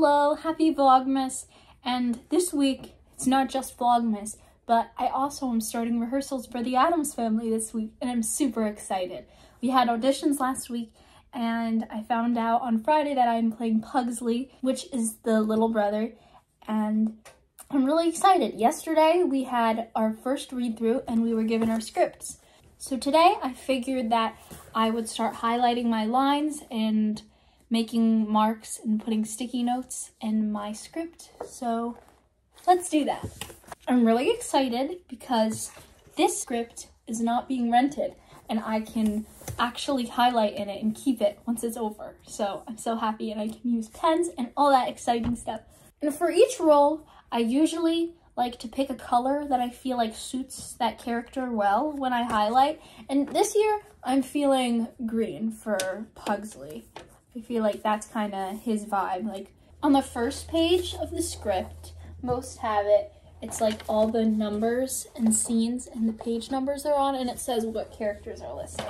Hello, happy Vlogmas, and this week it's not just Vlogmas, but I also am starting rehearsals for the Addams Family this week, and I'm super excited. We had auditions last week, and I found out on Friday that I'm playing Pugsley, which is the little brother, and I'm really excited. Yesterday we had our first read-through and we were given our scripts. So today I figured that I would start highlighting my lines and making marks and putting sticky notes in my script. So let's do that. I'm really excited because this script is not being rented and I can actually highlight in it and keep it once it's over. So I'm so happy, and I can use pens and all that exciting stuff. And for each role, I usually like to pick a color that I feel like suits that character well when I highlight. And this year, I'm feeling green for Pugsley. I feel like that's kind of his vibe. Like on the first page of the script, most have it. It's like all the numbers and scenes and the page numbers are on, and it says what characters are listed.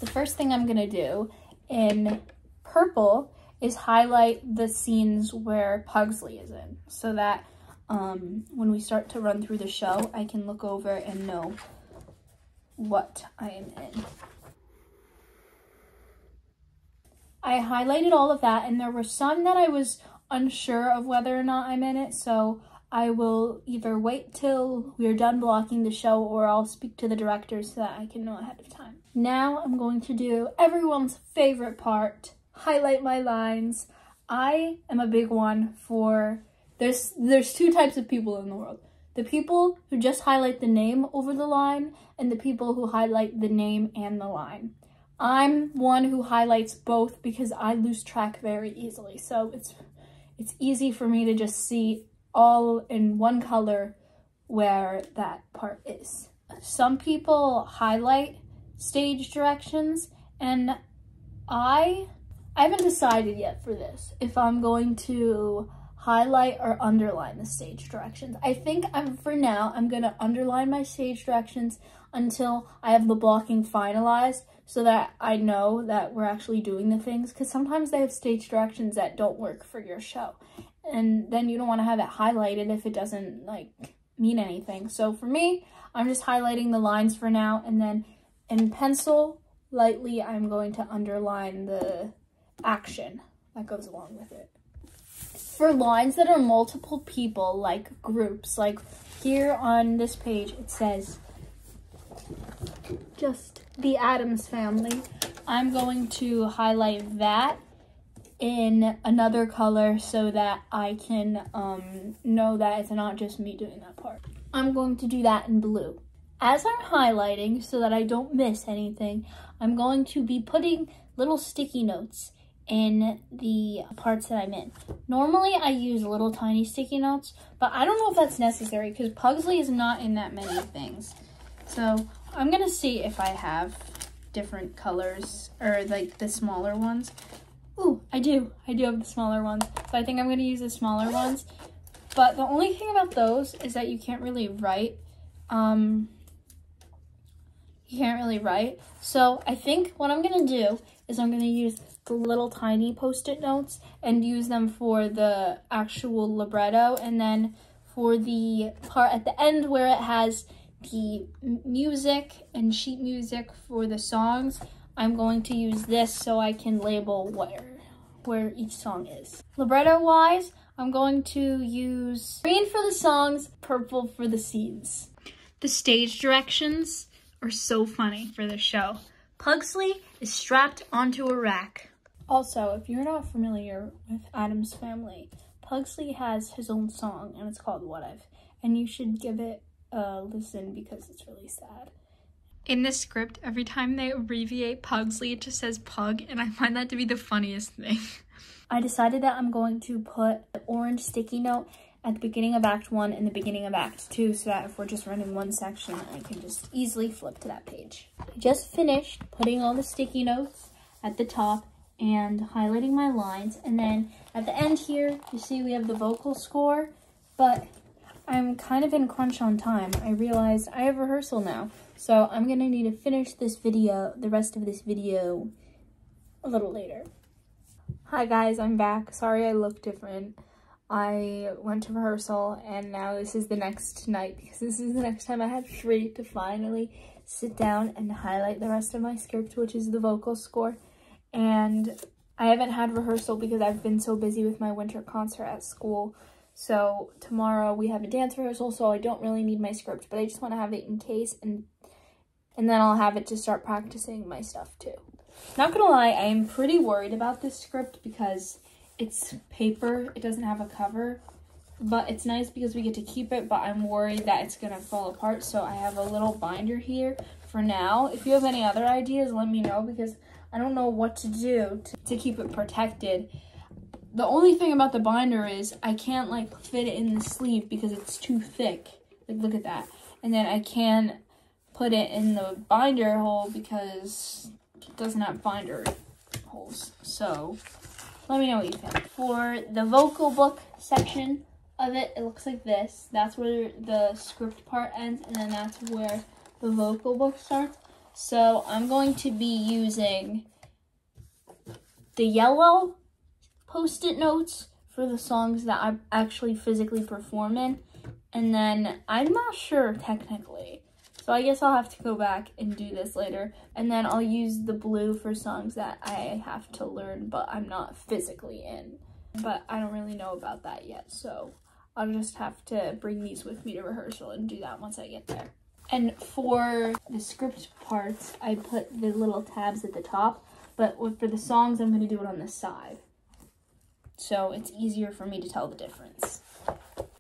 The first thing I'm gonna do in purple is highlight the scenes where Pugsley is in, so that when we start to run through the show, I can look over and know what I am in. I highlighted all of that, and there were some that I was unsure of whether or not I'm in it, so I will either wait till we're done blocking the show, or I'll speak to the director so that I can know ahead of time. Now I'm going to do everyone's favorite part, highlight my lines. I am a big one for, there's two types of people in the world. The people who just highlight the name over the line, and the people who highlight the name and the line. I'm one who highlights both because I lose track very easily. So it's easy for me to just see all in one color where that part is. Some people highlight stage directions, and I haven't decided yet for this if I'm going to highlight or underline the stage directions. I think for now I'm gonna underline my stage directions until I have the blocking finalized, so that I know that we're actually doing the things, because sometimes they have stage directions that don't work for your show, and then you don't want to have it highlighted if it doesn't like mean anything. So for me, I'm just highlighting the lines for now, and then in pencil lightly I'm going to underline the action that goes along with it. For lines that are multiple people, like groups, like here on this page it says just the Addams Family, I'm going to highlight that in another color so that I can know that it's not just me doing that part. I'm going to do that in blue. As I'm highlighting, so that I don't miss anything, I'm going to be putting little sticky notes in the parts that I'm in. Normally I use little tiny sticky notes, but I don't know if that's necessary because Pugsley is not in that many things. So I'm gonna see if I have different colors, or like the smaller ones. Ooh, I do have the smaller ones, so I think I'm gonna use the smaller ones. But the only thing about those is that you can't really write. So I think what I'm gonna do is I'm gonna use the little tiny post-it notes and use them for the actual libretto, and then for the part at the end where it has the music and sheet music for the songs, I'm going to use this so I can label where each song is. Libretto wise, I'm going to use green for the songs, purple for the scenes. The stage directions are so funny for the show. Pugsley is strapped onto a rack. Also, if you're not familiar with Addams Family, Pugsley has his own song, and it's called What If, and you should give it a listen because it's really sad. In this script, every time they abbreviate Pugsley, it just says Pug, and I find that to be the funniest thing. I decided that I'm going to put an orange sticky note at the beginning of Act 1 and the beginning of Act 2, so that if we're just running one section, I can just easily flip to that page. I just finished putting all the sticky notes at the top and highlighting my lines, and then at the end here, you see we have the vocal score, but I'm kind of in crunch on time. I realized I have rehearsal now, so I'm gonna need to finish this video, the rest of this video, a little later. Hi guys, I'm back. Sorry I look different. I went to rehearsal, and now this is the next night because this is the next time I have free to finally sit down and highlight the rest of my script, which is the vocal score. And I haven't had rehearsal because I've been so busy with my winter concert at school. So tomorrow we have a dance rehearsal, so I don't really need my script, but I just want to have it in case, and then I'll have it to start practicing my stuff too. Not gonna lie, I am pretty worried about this script because it's paper, it doesn't have a cover, but it's nice because we get to keep it, but I'm worried that it's gonna fall apart, so I have a little binder here for now. If you have any other ideas, let me know, because I don't know what to do to keep it protected. The only thing about the binder is I can't like fit it in the sleeve because it's too thick. Like, look at that. And then I can't put it in the binder hole because it doesn't have binder holes. So let me know what you think. For the vocal book section of it, it looks like this. That's where the script part ends, and then that's where the vocal book starts. So I'm going to be using the yellow Post-it notes for the songs that I actually physically perform in, and then I'm not sure technically, so I guess I'll have to go back and do this later. And then I'll use the blue for songs that I have to learn but I'm not physically in, but I don't really know about that yet, so I'll just have to bring these with me to rehearsal and do that once I get there. And for the script parts, I put the little tabs at the top, but for the songs I'm going to do it on the side, so it's easier for me to tell the difference.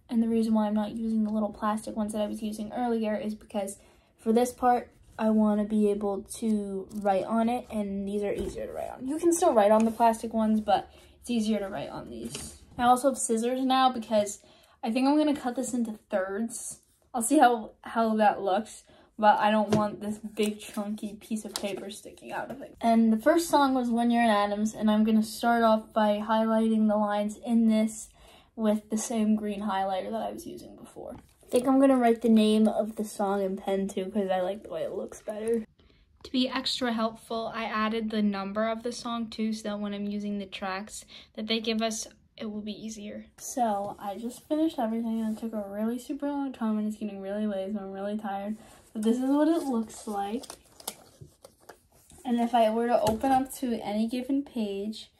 And the reason why I'm not using the little plastic ones that I was using earlier is because for this part, I want to be able to write on it, and these are easier to write on. You can still write on the plastic ones, but it's easier to write on these. I also have scissors now because I think I'm going to cut this into thirds. I'll see how that looks, but I don't want this big chunky piece of paper sticking out of it. And the first song was When You're in Addams, and I'm going to start off by highlighting the lines in this with the same green highlighter that I was using before. I think I'm going to write the name of the song in pen too because I like the way it looks better. To be extra helpful, I added the number of the song too, so that when I'm using the tracks that they give us, it will be easier. So I just finished everything, and it took a really super long time, and it's getting really late, so I'm really tired. But this is what it looks like. And if I were to open up to any given page,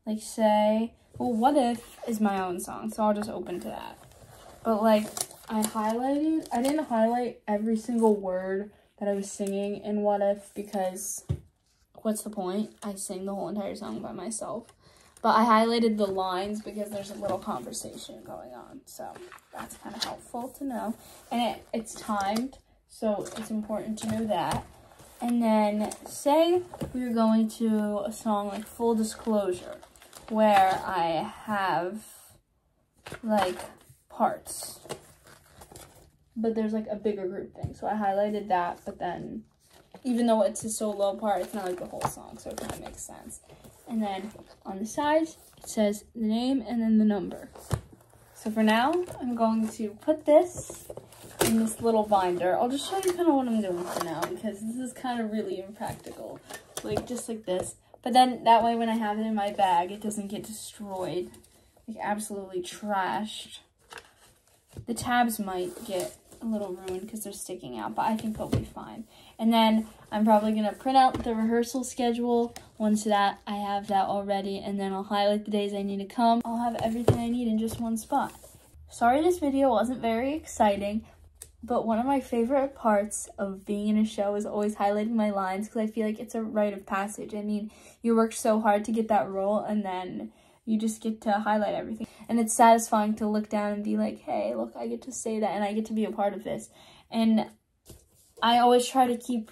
like say, well, What If is my own song, so I'll just open to that. But like, I didn't highlight every single word that I was singing in What If, because what's the point? I sing the whole entire song by myself. But I highlighted the lines because there's a little conversation going on, so that's kind of helpful to know. And it's timed, so it's important to know that. And then say we're going to a song like Full Disclosure, where I have like parts, but there's like a bigger group thing. So I highlighted that, but then even though it's a solo part, it's not like the whole song, so it kind of makes sense. And then on the sides, it says the name and then the number. So for now, I'm going to put this in this little binder. I'll just show you kind of what I'm doing for now, because this is kind of really impractical. Like, just like this. But then that way when I have it in my bag, it doesn't get destroyed. Like, absolutely trashed. The tabs might get a little ruined because they're sticking out, but I think they'll be fine. And then I'm probably going to print out the rehearsal schedule. Once that I have that already, and then I'll highlight the days I need to come. I'll have everything I need in just one spot. Sorry this video wasn't very exciting, but one of my favorite parts of being in a show is always highlighting my lines, because I feel like it's a rite of passage. I mean, you worked so hard to get that role, and then you just get to highlight everything. And it's satisfying to look down and be like, hey, look, I get to say that, and I get to be a part of this. And I always try to keep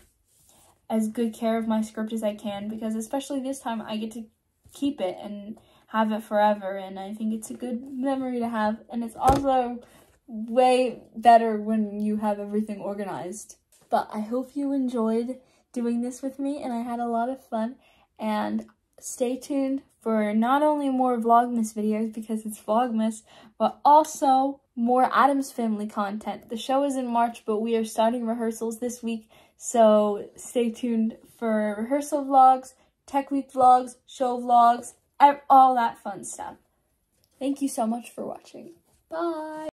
as good care of my script as I can, because especially this time I get to keep it and have it forever, and I think it's a good memory to have, and it's also way better when you have everything organized. But I hope you enjoyed doing this with me, and I had a lot of fun, and stay tuned for not only more Vlogmas videos because it's Vlogmas, but also more Addams Family content. The show is in March, but we are starting rehearsals this week, so stay tuned for rehearsal vlogs, tech week vlogs, show vlogs, all that fun stuff. Thank you so much for watching. Bye!